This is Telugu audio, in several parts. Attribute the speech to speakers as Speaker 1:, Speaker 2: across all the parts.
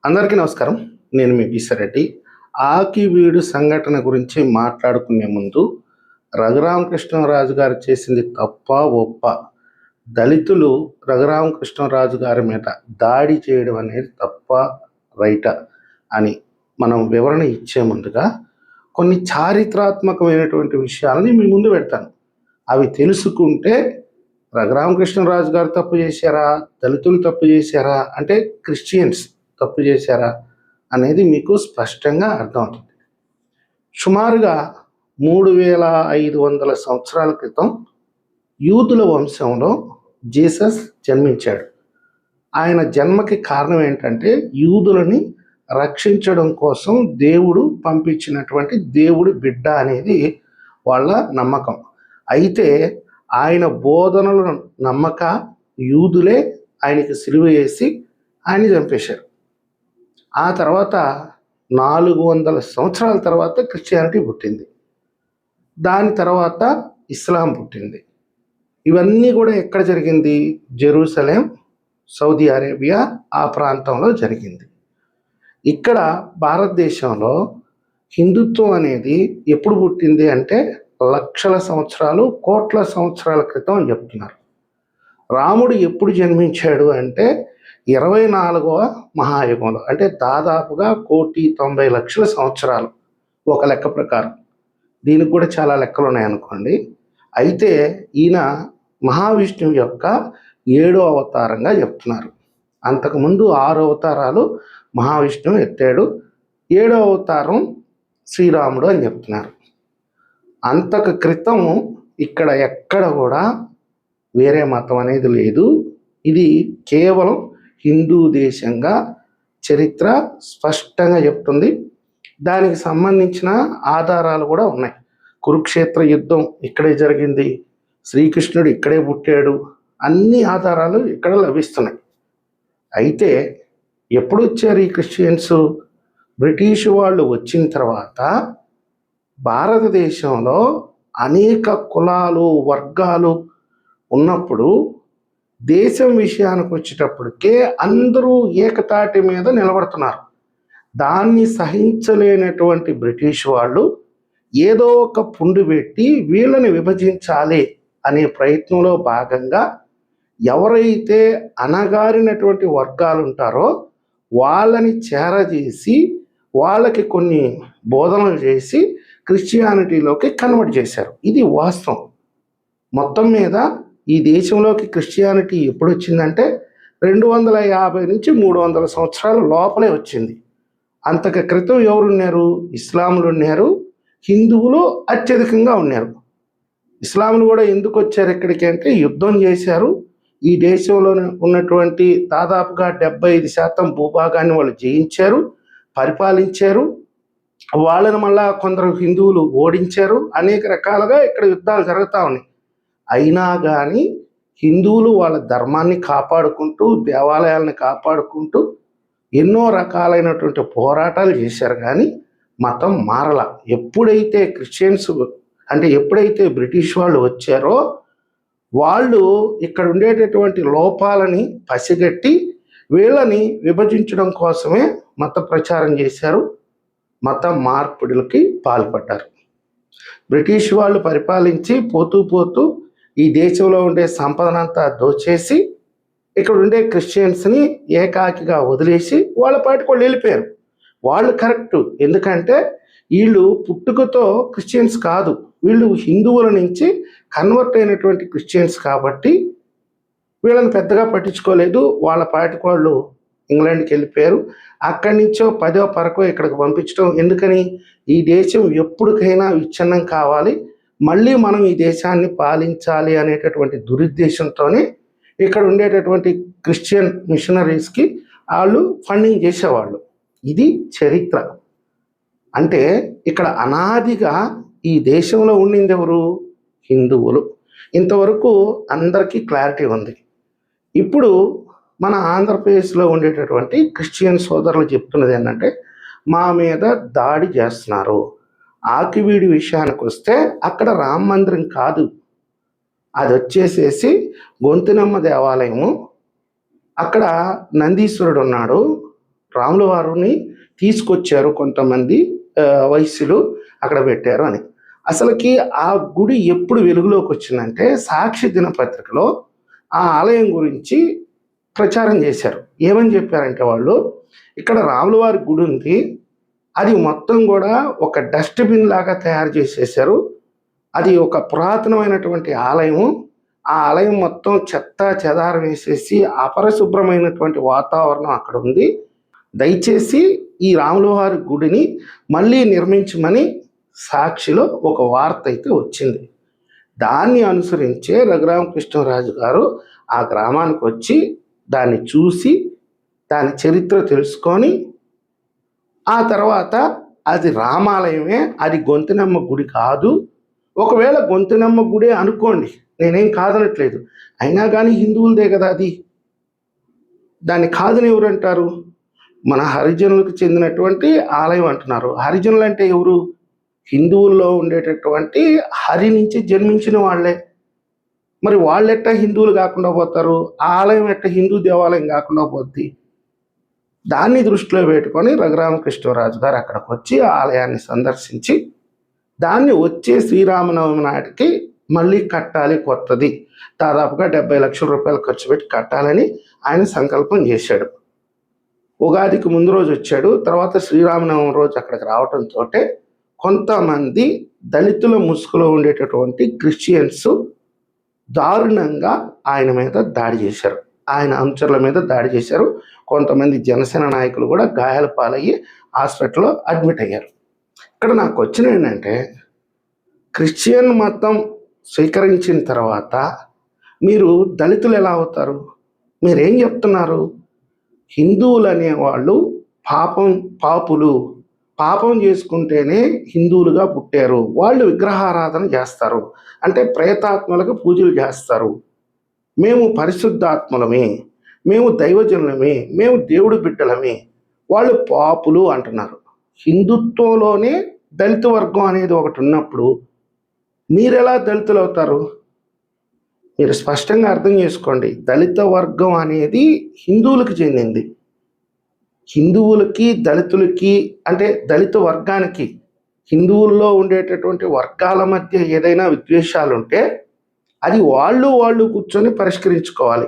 Speaker 1: అందరికీ నమస్కారం. నేను మీ బిసరెడ్డి. ఆకివీడు సంఘటన గురించి మాట్లాడుకునే ముందు రఘురామకృష్ణరాజు గారు చేసింది తప్పా ఒప్పా? దళితులు రఘురామకృష్ణరాజు గారి మీద దాడి చేయడం అనేది తప్పా రైటా అని మనం వివరణ ఇచ్చే ముందుగా కొన్ని చారిత్రాత్మకమైనటువంటి విషయాలని మీ ముందు పెడతాను. అవి తెలుసుకుంటే రఘురామకృష్ణరాజు గారు తప్పు చేశారా, దళితులు తప్పు చేశారా, అంటే క్రిస్టియన్స్ తప్పు చేశారా అనేది మీకు స్పష్టంగా అర్థమవుతుంది. సుమారుగా 3500 సంవత్సరాల క్రితం యూదుల వంశంలో జీసస్ జన్మించాడు. ఆయన జన్మకి కారణం ఏంటంటే యూదులని రక్షించడం కోసం దేవుడు పంపించినటువంటి దేవుడి బిడ్డ అనేది వాళ్ళ నమ్మకం. అయితే ఆయన బోధనలను నమ్మక యూదులే ఆయనకి సిలువ వేసి ఆయన చంపేశారు. ఆ తర్వాత 400 సంవత్సరాల తర్వాత క్రిస్టియానిటీ పుట్టింది. దాని తర్వాత ఇస్లాం పుట్టింది. ఇవన్నీ కూడా ఎక్కడ జరిగింది? జెరూసలేం, సౌదీ అరేబియా ఆ ప్రాంతంలో జరిగింది. ఇక్కడ భారతదేశంలో హిందుత్వం అనేది ఎప్పుడు పుట్టింది అంటే లక్షల సంవత్సరాలు, కోట్ల సంవత్సరాల క్రితం అని చెప్తున్నారు. రాముడు ఎప్పుడు జన్మించాడు అంటే 24వ మహాయుగంలో, అంటే దాదాపుగా 1,90,00,000 సంవత్సరాలు ఒక లెక్క ప్రకారం. దీనికి కూడా చాలా లెక్కలు ఉన్నాయనుకోండి. అయితే ఈయన మహావిష్ణువు యొక్క 7వ అవతారంగా చెప్తున్నారు. అంతకుముందు 6 అవతారాలు మహావిష్ణువు ఎత్తాడు, 7వ అవతారం శ్రీరాముడు అని చెప్తున్నారు. అంతకు క్రితం ఇక్కడ ఎక్కడ కూడా వేరే మతం అనేది లేదు. ఇది కేవలం హిందూ దేశంగా చరిత్ర స్పష్టంగా చెప్తుంది. దానికి సంబంధించిన ఆధారాలు కూడా ఉన్నాయి. కురుక్షేత్ర యుద్ధం ఇక్కడే జరిగింది, శ్రీకృష్ణుడు ఇక్కడే పుట్టాడు, అన్ని ఆధారాలు ఇక్కడ లభిస్తున్నాయి. అయితే ఎప్పుడు వచ్చారు ఈ క్రిస్టియన్స్? బ్రిటిష్ వాళ్ళు వచ్చిన తర్వాత భారతదేశంలో అనేక కులాలు, వర్గాలు ఉన్నప్పుడు దేశం విషయానికి వచ్చేటప్పటికే అందరూ ఏకతాటి మీద నిలబడుతున్నారు. దాన్ని సహించలేనటువంటి బ్రిటిష్ వాళ్ళు ఏదో ఒక పుండు పెట్టి వీళ్ళని విభజించాలి అనే ప్రయత్నంలో భాగంగా ఎవరైతే అణగారినటువంటి వర్గాలు ఉంటారో వాళ్ళని చేరజేసి వాళ్ళకి కొన్ని బోధనలు చేసి క్రిస్టియానిటీలోకి కన్వర్ట్ చేశారు. ఇది వాస్తవం. మొత్తం మీద ఈ దేశంలోకి క్రిస్టియానిటీ ఎప్పుడు వచ్చిందంటే 250 నుంచి 300 సంవత్సరాల లోపలే వచ్చింది. అంతకు క్రితం ఎవరున్నారు? ఇస్లాములు ఉన్నారు, హిందువులు అత్యధికంగా ఉన్నారు. ఇస్లాములు కూడా ఎందుకు వచ్చారు ఇక్కడికి అంటే యుద్ధం చేశారు. ఈ దేశంలో ఉన్నటువంటి దాదాపుగా 75% భూభాగాన్ని వాళ్ళు జయించారు, పరిపాలించారు. వాళ్ళని మళ్ళా కొందరు హిందువులు ఓడించారు. అనేక రకాలుగా ఇక్కడ యుద్ధాలు జరుగుతూ ఉన్నాయి. అయినా కానీ హిందువులు వాళ్ళ ధర్మాన్ని కాపాడుకుంటూ, దేవాలయాలను కాపాడుకుంటూ ఎన్నో రకాలైనటువంటి పోరాటాలు చేశారు. కానీ మతం మారల. ఎప్పుడైతే క్రిస్టియన్స్ అంటే ఎప్పుడైతే బ్రిటిష్ వాళ్ళు వచ్చారో వాళ్ళు ఇక్కడ ఉండేటటువంటి లోపాలని పసిగట్టి వీళ్ళని విభజించడం కోసమే మత ప్రచారం చేశారు, మత మార్పిడులకి పాల్పడ్డారు. బ్రిటిష్ వాళ్ళు పరిపాలించి పోతూ పోతూ ఈ దేశంలో ఉండే సంపదనంతా దోచేసి ఇక్కడ ఉండే క్రిస్టియన్స్ని ఏకాకిగా వదిలేసి వాళ్ళ పాటికి వాళ్ళు వెళ్ళిపోయారు. వాళ్ళు కరెక్టు, ఎందుకంటే వీళ్ళు పుట్టుకతో క్రిస్టియన్స్ కాదు, వీళ్ళు హిందువుల నుంచి కన్వర్ట్ అయినటువంటి క్రిస్టియన్స్ కాబట్టి వీళ్ళని పెద్దగా పట్టించుకోలేదు. వాళ్ళ పాటికి వాళ్ళు ఇంగ్లాండ్కి వెళ్ళిపోయారు. అక్కడి నుంచో 10వ పరకో ఇక్కడికి పంపించడం ఎందుకని? ఈ దేశం ఎప్పటికైనా విచ్ఛిన్నం కావాలి, మళ్ళీ మనం ఈ దేశాన్ని పాలించాలి అనేటటువంటి దురుద్దేశంతోనే ఇక్కడ ఉండేటటువంటి క్రిస్టియన్ మిషనరీస్కి వాళ్ళు ఫండింగ్ చేసేవాళ్ళు. ఇది చరిత్ర. అంటే ఇక్కడ అనాదిగా ఈ దేశంలో ఉండింది ఎవరు? హిందువులు. ఇంతవరకు అందరికీ క్లారిటీ ఉంది. ఇప్పుడు మన ఆంధ్రప్రదేశ్లో ఉండేటటువంటి క్రిస్టియన్ సోదరులు చెప్తున్నది ఏంటంటే మా మీద దాడి చేస్తున్నారు. ఆకివీడి విషయానికి వస్తే అక్కడ రామ మందిరం కాదు, అది వచ్చేసేసి గొంతునమ్మ దేవాలయము. అక్కడ నందీశ్వరుడు ఉన్నాడు, రాముల వారిని తీసుకొచ్చారు కొంతమంది వైశ్యులు అక్కడ పెట్టారు అని. అసలుకి ఆ గుడి ఎప్పుడు వెలుగులోకి వచ్చిందంటే సాక్షి దినపత్రికలో ఆ ఆలయం గురించి ప్రచారం చేశారు. ఏమని చెప్పారంటే వాళ్ళు, ఇక్కడ రాముల వారి గుడి ఉంది, అది మొత్తం కూడా ఒక డస్ట్బిన్ లాగా తయారు చేసేసారు. అది ఒక పురాతనమైనటువంటి ఆలయము. ఆ ఆలయం మొత్తం చెత్త చెదారం వేసేసి అపరిశుభ్రమైనటువంటి వాతావరణం అక్కడ ఉంది. దయచేసి ఈ రాముల వారి గుడిని మళ్ళీ నిర్మించమని సాక్షిలో ఒక వార్త అయితే వచ్చింది. దాన్ని అనుసరించే రఘురామకృష్ణరాజు గారు ఆ గ్రామానికి వచ్చి దాన్ని చూసి దాని చరిత్ర తెలుసుకొని ఆ తర్వాత అది రామాలయమే, అది గొంతునమ్మ గుడి కాదు. ఒకవేళ గొంతునమ్మ గుడే అనుకోండి, నేనేం కాదనట్లేదు, అయినా కానీ హిందువులదే కదా అది. దాన్ని కాదని ఎవరు అంటారు? మన హరిజనులకు చెందినటువంటి ఆలయం అంటున్నారు. హరిజనులు అంటే ఎవరు? హిందువుల్లో ఉండేటటువంటి హరి నుంచి జన్మించిన వాళ్ళే. మరి వాళ్ళెట్ట హిందువులు కాకుండా పోతారు? ఆ ఆలయం ఎట్ట హిందూ దేవాలయం కాకుండా పోద్ది? దాన్ని దృష్టిలో పెట్టుకొని రఘురామకృష్ణరాజు గారు అక్కడికి వచ్చి ఆ ఆలయాన్ని సందర్శించి దాన్ని వచ్చే శ్రీరామనవమి నాటికి మళ్ళీ కట్టాలి, కొత్తది, దాదాపుగా 70 లక్షల రూపాయలు ఖర్చు పెట్టి కట్టాలని ఆయన సంకల్పం చేశాడు. ఉగాదికి ముందు రోజు వచ్చాడు. తర్వాత శ్రీరామనవమి రోజు అక్కడికి రావడంతో కొంతమంది దళితుల ముసుగులో ఉండేటటువంటి క్రిస్టియన్స్ దారుణంగా ఆయన మీద దాడి చేశారు, ఆయన అనుచరుల మీద దాడి చేశారు. కొంతమంది జనసేన నాయకులు కూడా గాయాల పాలయ్యి హాస్పిటల్లో అడ్మిట్ అయ్యారు. ఇక్కడ నాకు వచ్చిన ఏంటంటే, క్రిస్టియన్ మతం స్వీకరించిన తర్వాత మీరు దళితులు ఎలా అవుతారు? మీరేం చెప్తున్నారు? హిందువులు అనేవాళ్ళు పాపులు, పాపం చేసుకుంటేనే హిందువులుగా పుట్టారు, వాళ్ళు విగ్రహారాధన చేస్తారు, అంటే ప్రేతాత్మలకు పూజలు చేస్తారు, మేము పరిశుద్ధాత్మలమే, మేము దైవజనులమే, మేము దేవుడి బిడ్డలమే, వాళ్ళు పాపులు అంటున్నారు. హిందుత్వంలోనే దళిత వర్గం అనేది ఒకటి ఉన్నప్పుడు మీరెలా దళితులు అవుతారు? మీరు స్పష్టంగా అర్థం చేసుకోండి. దళిత వర్గం అనేది హిందువులకు చెందింది. హిందువులకి దళితులకి, అంటే దళిత వర్గానికి, హిందువుల్లో ఉండేటటువంటి వర్గాల మధ్య ఏదైనా విద్వేషాలు ఉంటే అది వాళ్ళు కూర్చొని పరిష్కరించుకోవాలి.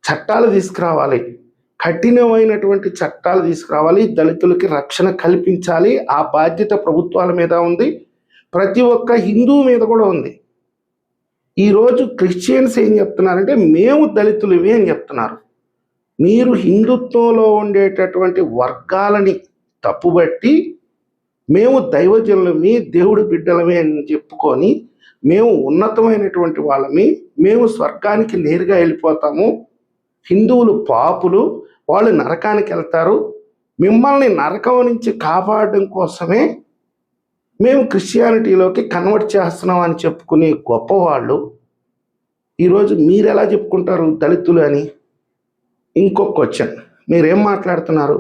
Speaker 1: చట్టాలు తీసుకురావాలి, కఠినమైనటువంటి చట్టాలు తీసుకురావాలి, దళితులకి రక్షణ కల్పించాలి. ఆ బాధ్యత ప్రభుత్వాల మీద ఉంది, ప్రతి ఒక్క హిందువు మీద కూడా ఉంది. ఈరోజు క్రిస్టియన్స్ ఏం చెప్తున్నారంటే మేము దళితులవి అని చెప్తున్నారు. మీరు హిందుత్వంలో ఉండేటటువంటి వర్గాలని తప్పుబట్టి మేము దైవజనులమి, దేవుడి బిడ్డలమే అని చెప్పుకొని మేము ఉన్నతమైనటువంటి వాళ్ళమి, మేము స్వర్గానికి నేరుగా వెళ్ళిపోతాము, హిందువులు పాపులు, వాళ్ళు నరకానికి వెళ్తారు, మిమ్మల్ని నరకం నుంచి కాపాడడం కోసమే మేము క్రిస్టియానిటీలోకి కన్వర్ట్ చేస్తున్నాం అని చెప్పుకునే గొప్పవాళ్ళు ఈరోజు మీరు ఎలా చెప్పుకుంటారు దళితులు అని? ఇంకొక క్వశ్చన్, మీరేం మాట్లాడుతున్నారు?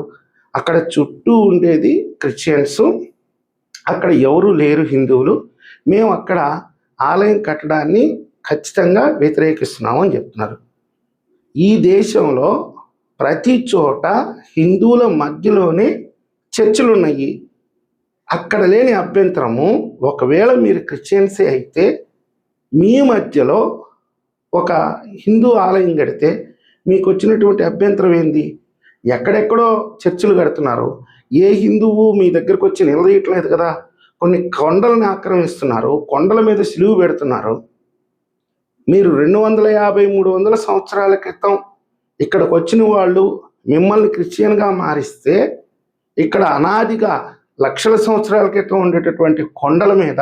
Speaker 1: అక్కడ చుట్టూ ఉండేది క్రిస్టియన్స్, అక్కడ ఎవరు లేరు హిందువులు, మేము అక్కడ ఆలయం కట్టడాన్ని ఖచ్చితంగా వ్యతిరేకిస్తున్నాము అని చెప్తున్నారు. ఈ దేశంలో ప్రతి చోట హిందువుల మధ్యలోనే చర్చిలు ఉన్నాయి. అక్కడ లేని అభ్యంతరము, ఒకవేళ మీరు క్రిస్టియన్సే అయితే మీ మధ్యలో ఒక హిందూ ఆలయం కడితే మీకు వచ్చినటువంటి అభ్యంతరం ఏంది? ఎక్కడెక్కడో చర్చిలు కడుతున్నారు, ఏ హిందువు మీ దగ్గరకు వచ్చి నిలదీయట్లేదు కదా. కొన్ని కొండలను ఆక్రమిస్తున్నారు, కొండల మీద సిలువు పెడుతున్నారు. మీరు 250-300 సంవత్సరాల క్రితం ఇక్కడికి వచ్చిన వాళ్ళు మిమ్మల్ని క్రిస్టియన్గా మారిస్తే ఇక్కడ అనాదిగా లక్షల సంవత్సరాల క్రితం ఉండేటటువంటి కొండల మీద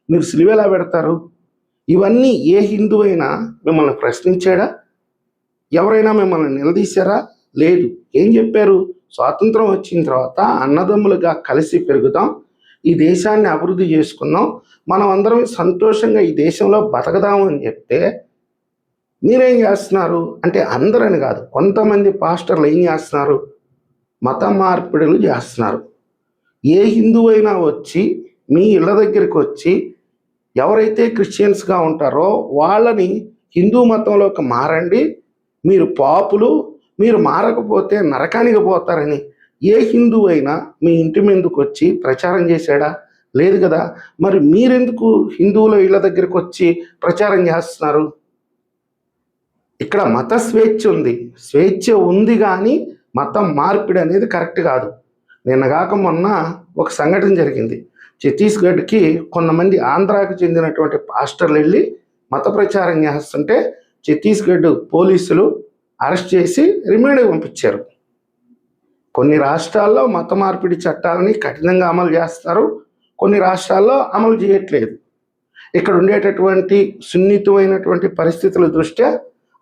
Speaker 1: మీరు సిలువ ఎలా పెడతారు? ఇవన్నీ ఏ హిందువు అయినా మిమ్మల్ని ప్రశ్నించాడా? ఎవరైనా మిమ్మల్ని నిలదీశారా? లేదు. ఏం చెప్పారు? స్వాతంత్రం వచ్చిన తర్వాత అన్నదమ్ములుగా కలిసి పెరుగుదాం, ఈ దేశాన్ని అభివృద్ధి చేసుకుందాం, మనం అందరం సంతోషంగా ఈ దేశంలో బతకదాము అని చెప్తే మీరేం చేస్తున్నారు అంటే, అందరని కాదు, కొంతమంది పాస్టర్లు ఏం చేస్తున్నారు? మత మార్పిడులు చేస్తున్నారు. ఏ హిందువు అయినా వచ్చి మీ ఇళ్ళ దగ్గరికి వచ్చి ఎవరైతే క్రిస్టియన్స్గా ఉంటారో వాళ్ళని హిందూ మతంలోకి మారండి, మీరు పాపులు, మీరు మారకపోతే నరకానికి పోతారని ఏ హిందువు అయినా మీ ఇంటి మీదకి వచ్చి ప్రచారం చేశాడా? లేదు కదా. మరి మీరెందుకు హిందువుల ఇళ్ళ దగ్గరికి వచ్చి ప్రచారం చేస్తున్నారు? ఇక్కడ మత స్వేచ్ఛ ఉంది, స్వేచ్ఛ ఉంది కానీ మతం మార్పిడి అనేది కరెక్ట్ కాదు. నిన్నగాక మొన్న ఒక సంఘటన జరిగింది. ఛత్తీస్గఢ్కి కొంతమంది ఆంధ్రాకి చెందినటువంటి పాస్టర్లు వెళ్ళి మత ప్రచారం చేస్తుంటే ఛత్తీస్గఢ్ పోలీసులు అరెస్ట్ చేసి రిమాండ్కి పంపించారు. కొన్ని రాష్ట్రాల్లో మత మార్పిడి చట్టాలని కఠినంగా అమలు చేస్తారు, కొన్ని రాష్ట్రాల్లో అమలు చేయట్లేదు. ఇక్కడ ఉండేటటువంటి సున్నితమైనటువంటి పరిస్థితుల దృష్ట్యా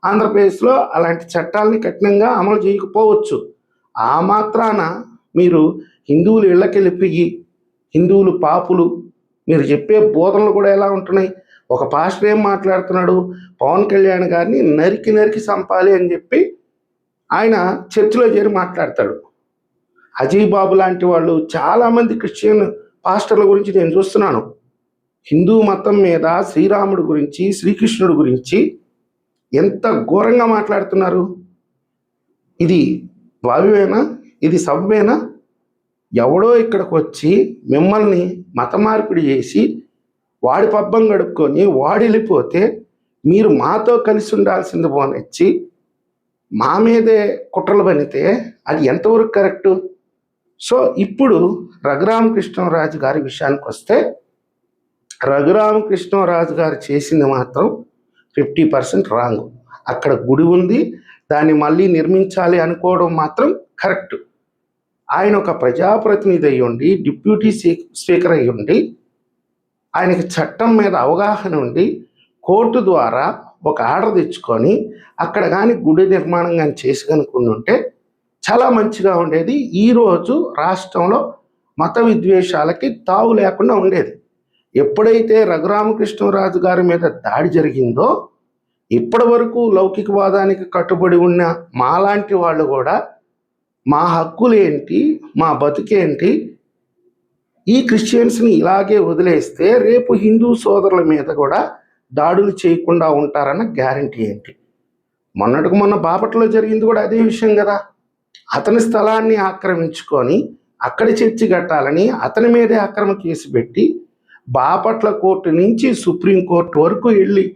Speaker 1: ఆంధ్రప్రదేశ్లో అలాంటి చట్టాలని కఠినంగా అమలు చేయకపోవచ్చు. ఆ మాత్రాన మీరు హిందువులు ఇళ్ళకెళ్ళిపోయి హిందువులు పాపులు, మీరు చెప్పే బోధనలు కూడా ఎలా ఉంటున్నాయి? ఒక పాస్టర్ ఏం మాట్లాడుతున్నాడు? పవన్ కళ్యాణ్ గారిని నరికి నరికి చంపాలి అని చెప్పి ఆయన చర్చిలో చేరి మాట్లాడతాడు. అజయ్ బాబు లాంటి వాళ్ళు చాలామంది క్రిస్టియన్ పాస్టర్ల గురించి నేను చూస్తున్నాను. హిందూ మతం మీద, శ్రీరాముడి గురించి, శ్రీకృష్ణుడి గురించి ఎంత ఘోరంగా మాట్లాడుతున్నారు. ఇది భావ్యమేనా? ఇది సవ్యమేనా? ఎవడో ఇక్కడికి వచ్చి మిమ్మల్ని మత మార్పిడి చేసి వాడి పబ్బం గడుపుకొని వాడు వెళ్ళిపోతే మీరు మాతో కలిసి ఉండాల్సింది పోనిచ్చి మా మీదే కుట్రలు పనితే అది ఎంతవరకు కరెక్టు? సో ఇప్పుడు రఘురామకృష్ణరాజు గారి విషయానికి వస్తే, రఘురామకృష్ణరాజు గారు చేసింది మాత్రం 50% రాంగ్. అక్కడ గుడి ఉంది, దాన్ని మళ్ళీ నిర్మించాలి అనుకోవడం మాత్రం కరెక్ట్. ఆయన ఒక ప్రజాప్రతినిధి అయ్యి ఉండి, డిప్యూటీ స్పీకర్ అయ్యి ఉండి, ఆయనకి చట్టం మీద అవగాహన ఉండి కోర్టు ద్వారా ఒక ఆర్డర్ తెచ్చుకొని అక్కడ కానీ గుడి నిర్మాణం కానీ చేసి కనుక్కుని ఉంటే చాలా మంచిగా ఉండేది. ఈరోజు రాష్ట్రంలో మత విద్వేషాలకి తావు లేకుండా ఉండేది. ఎప్పుడైతే రఘురామకృష్ణరాజు గారి మీద దాడి జరిగిందో ఇప్పటి వరకు లౌకికవాదానికి కట్టుబడి ఉన్న మాలాంటి వాళ్ళు కూడా మా హక్కులేంటి, మా బతుకేంటి, ఈ క్రిస్టియన్స్ని ఇలాగే వదిలేస్తే రేపు హిందూ సోదరుల మీద కూడా దాడులు చేయకుండా ఉంటారన్న గ్యారంటీ ఏంటి? మొన్నటికి మొన్న బాపట్లలో జరిగింది కూడా అదే విషయం కదా. అతని స్థలాన్ని ఆక్రమించుకొని అక్కడ చర్చి కట్టాలని అతని మీదే అక్రమ కేసు పెట్టి బాపట్ల కోర్టు నుంచి సుప్రీంకోర్టు వరకు వెళ్ళి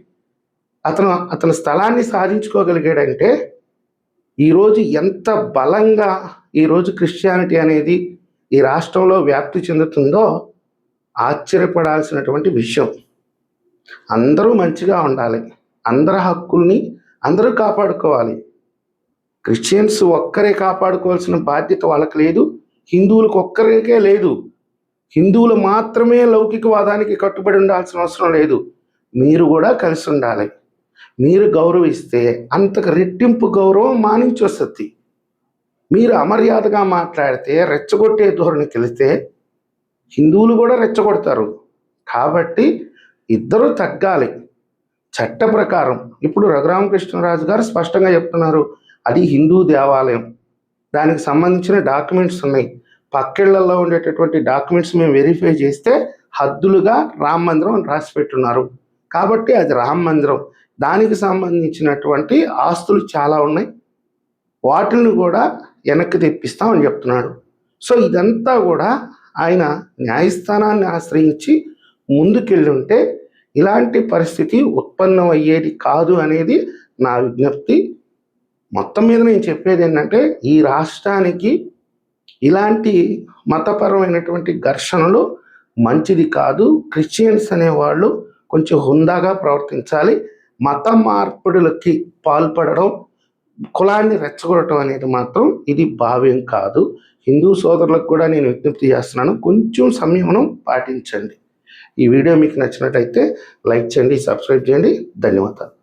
Speaker 1: అతని స్థలాన్ని సాధించుకోగలిగాడంటే ఈరోజు ఎంత బలంగా ఈరోజు క్రిస్టియానిటీ అనేది ఈ రాష్ట్రంలో వ్యాప్తి చెందుతుందో ఆశ్చర్యపడాల్సినటువంటి విషయం. అందరూ మంచిగా ఉండాలి, అందరి హక్కుల్ని అందరూ కాపాడుకోవాలి. క్రిస్టియన్స్ ఒక్కరే కాపాడుకోవాల్సిన బాధ్యత వాళ్ళకి లేదు, హిందువులకు ఒక్కరికే లేదు. హిందువులు మాత్రమే లౌకికవాదానికి కట్టుబడి ఉండాల్సిన అవసరం లేదు, మీరు కూడా కలిసి ఉండాలి. మీరు గౌరవిస్తే అంతకు రెట్టింపు గౌరవం మానించి వస్తుంది. మీరు అమర్యాదగా మాట్లాడితే, రెచ్చగొట్టే ధోరణికి వెళితే హిందువులు కూడా రెచ్చగొడతారు. కాబట్టి ఇద్దరూ తగ్గాలి చట్ట ప్రకారం. ఇప్పుడు రఘురామకృష్ణరాజు గారు స్పష్టంగా చెప్తున్నారు, అది హిందూ దేవాలయం, దానికి సంబంధించిన డాక్యుమెంట్స్ ఉన్నాయి. పక్కిళ్లలో ఉండేటటువంటి డాక్యుమెంట్స్ మేము వెరిఫై చేస్తే హద్దులుగా రామ మందిరం అని రాసి పెట్టున్నారు. కాబట్టి అది రామ మందిరం, దానికి సంబంధించినటువంటి ఆస్తులు చాలా ఉన్నాయి, వాటిని కూడా వెనక్కి తెప్పిస్తామని చెప్తున్నాడు. సో ఇదంతా కూడా ఆయన న్యాయస్థానాన్ని ఆశ్రయించి ముందుకెళ్ళి ఉంటే ఇలాంటి పరిస్థితి ఉత్పన్నం అయ్యేది కాదు అనేది నా విజ్ఞప్తి. మొత్తం మీద నేను చెప్పేది ఏంటంటే, ఈ రాష్ట్రానికి ఇలాంటి మతపరమైనటువంటి ఘర్షణలు మంచిది కాదు. క్రిస్టియన్స్ అనేవాళ్ళు కొంచెం హుందాగా ప్రవర్తించాలి. మత మార్పిడులకి పాల్పడడం, కులాన్ని రెచ్చగొట్టడం అనేది మాత్రం ఇది భావ్యం కాదు. హిందూ సోదరులకు కూడా నేను విజ్ఞప్తి చేస్తున్నాను, కొంచెం సంయమనం పాటించండి. ఈ వీడియో మీకు నచ్చినట్టయితే లైక్ చేయండి, సబ్స్క్రైబ్ చేయండి. ధన్యవాదాలు.